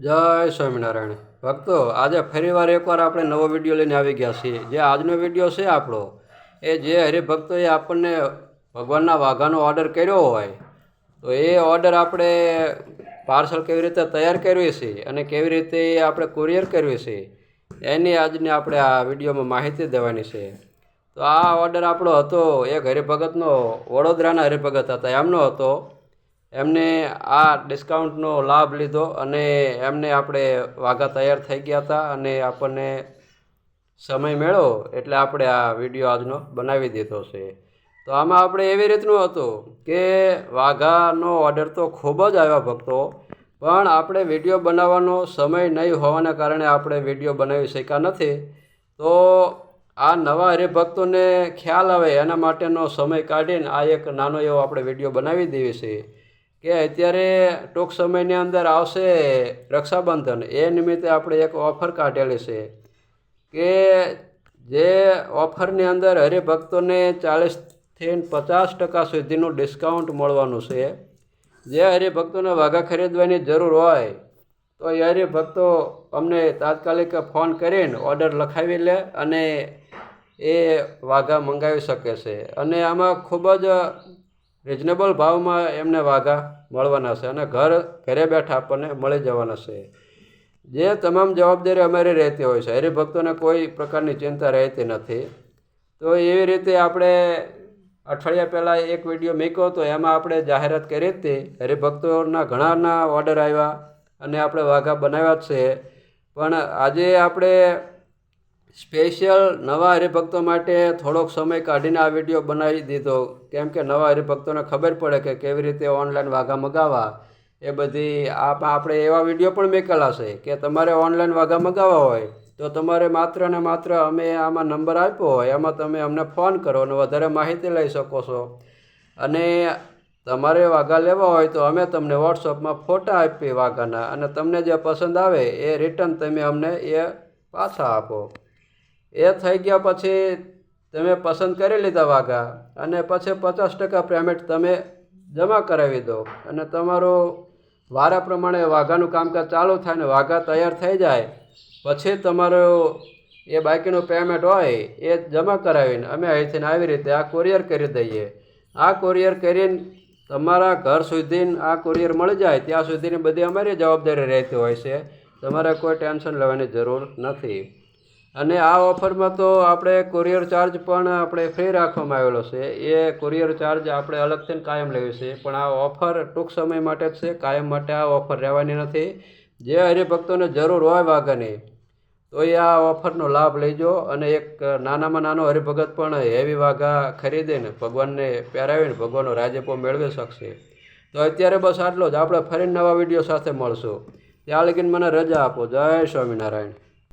જય સ્વામિનારાયણ ભક્તો, આજે ફરીવાર એકવાર આપણે નવો વિડીયો લઈને આવી ગયા છીએ. જે આજનો વિડીયો છે આપણો, એ જે હરિભક્તોએ આપણને ભગવાનના વાઘાનો ઓર્ડર કર્યો હોય તો એ ઓર્ડર આપણે પાર્સલ કેવી રીતે તૈયાર કરવી છે અને કેવી રીતે આપણે કુરિયર કરવી છે એની આજની આપણે આ વિડીયોમાં માહિતી દેવાની છે. તો આ ઓર્ડર આપણો હતો એક હરિભગતનો, વડોદરાના હરિભગત હતા, એમનો હતો. એમને આ ડિસ્કાઉન્ટનો લાભ લીધો અને એમને આપણે વાઘા તૈયાર થઈ ગયા હતા અને આપણને સમય મળ્યો એટલે આપણે આ વિડીયો આજનો બનાવી દીધો છે. તો આમાં આપણે એવી રીતનું હતું કે વાઘાનો ઓર્ડર તો ખૂબ જ આવ્યા ભક્તો, પણ આપણે વિડીયો બનાવવાનો સમય નહીં હોવાના કારણે આપણે વિડીયો બનાવી શક્યા નથી. તો આ નવા હરિભક્તોને ખ્યાલ આવે એના માટેનો સમય કાઢીને આ એક નાનો એવો આપણે વિડીયો બનાવી દેવી છે કે અત્યારે ટૂંક સમયની અંદર આવશે રક્ષાબંધન. એ નિમિત્તે આપણે એક ઓફર કાઢેલી છે કે જે ઓફરની અંદર હરિભક્તોને 40થી 50% સુધીનું ડિસ્કાઉન્ટ મળવાનું છે. જે હરિભક્તોને વાઘા ખરીદવાની જરૂર હોય તો એ હરિભક્તો અમને તાત્કાલિક ફોન કરીને ઓર્ડર લખાવી લે અને એ વાઘા મંગાવી શકે છે. અને આમાં ખૂબ જ રિઝનેબલ ભાવમાં એમને વાઘા મળવાના છે અને ઘરે બેઠા આપણને મળી જવાના છે. જે તમામ જવાબદારી અમારી રહેતી હોય છે, હરિભક્તોને કોઈ પ્રકારની ચિંતા રહેતી નથી. તો એવી રીતે આપણે અઠવાડિયા પહેલાં એક વિડીયો મૂક્યો હતો, એમાં આપણે જાહેરાત કરી હતી. હરિભક્તોના ઘણાના ઓર્ડર આવ્યા અને આપણે વાઘા બનાવ્યા જ છે. પણ આજે આપણે સ્પેશિયલ નવા હરિભક્તો માટે થોડોક સમય કાઢીને આ વિડીયો બનાવી દીધો, કેમ કે નવા હરિભક્તોને ખબર પડે કે કેવી રીતે ઓનલાઈન વાઘા મગાવવા. એ બધી આપણે એવા વિડીયો પણ મેકેલા છે કે તમારે ઓનલાઈન વાઘા મગાવવા હોય તો તમારે માત્ર ને માત્ર અમે આમાં નંબર આપ્યો હોય એમાં તમે અમને ફોન કરો અને વધારે માહિતી લઈ શકો છો. અને તમારે વાઘા લેવા હોય તો અમે તમને વોટ્સઅપમાં ફોટા આપીએ વાઘાના, અને તમને જે પસંદ આવે એ રિટર્ન તમે અમને એ પાછા આપો. એ થઈ ગયા પછી તમે પસંદ કરી લીધા વાઘા અને પછી 50% પેમેન્ટ તમે જમા કરાવી દો અને તમારું વારા પ્રમાણે વાઘાનું કામકાજ ચાલુ થાય ને વાઘા તૈયાર થઈ જાય પછી તમારું એ બાકીનું પેમેન્ટ હોય એ જમા કરાવીને અમે અહીંથી આવી રીતે આ કુરિયર કરી દઈએ. આ કુરિયર કરીને તમારા ઘર સુધી આ કુરિયર મળી જાય ત્યાં સુધીની બધી અમારી જવાબદારી રહેતી હોય છે. તમારે કોઈ ટેન્શન લેવાની જરૂર નથી. અને આ ઓફરમાં તો આપણે કુરિયર ચાર્જ પણ આપણે ફ્રી રાખવામાં આવેલો છે. એ કુરિયર ચાર્જ આપણે અલગથી કાયમ લેવી છે, પણ આ ઓફર ટૂંક સમય માટે જ છે, કાયમ માટે આ ઓફર રહેવાની નથી. જે હરિભક્તોને જરૂર હોય વાઘાની તો એ આ ઓફરનો લાભ લેજો અને એક નાનામાં નાનો હરિભગત પણ હેવી વાઘા ખરીદીને ભગવાનને પહેરાવીને ભગવાનનો રાજીપો મેળવી શકશે. તો અત્યારે બસ આટલો જ. આપણે ફરી નવા વિડીયો સાથે મળશું. ત્યાં લગીને મને રજા આપો. જય સ્વામિનારાયણ.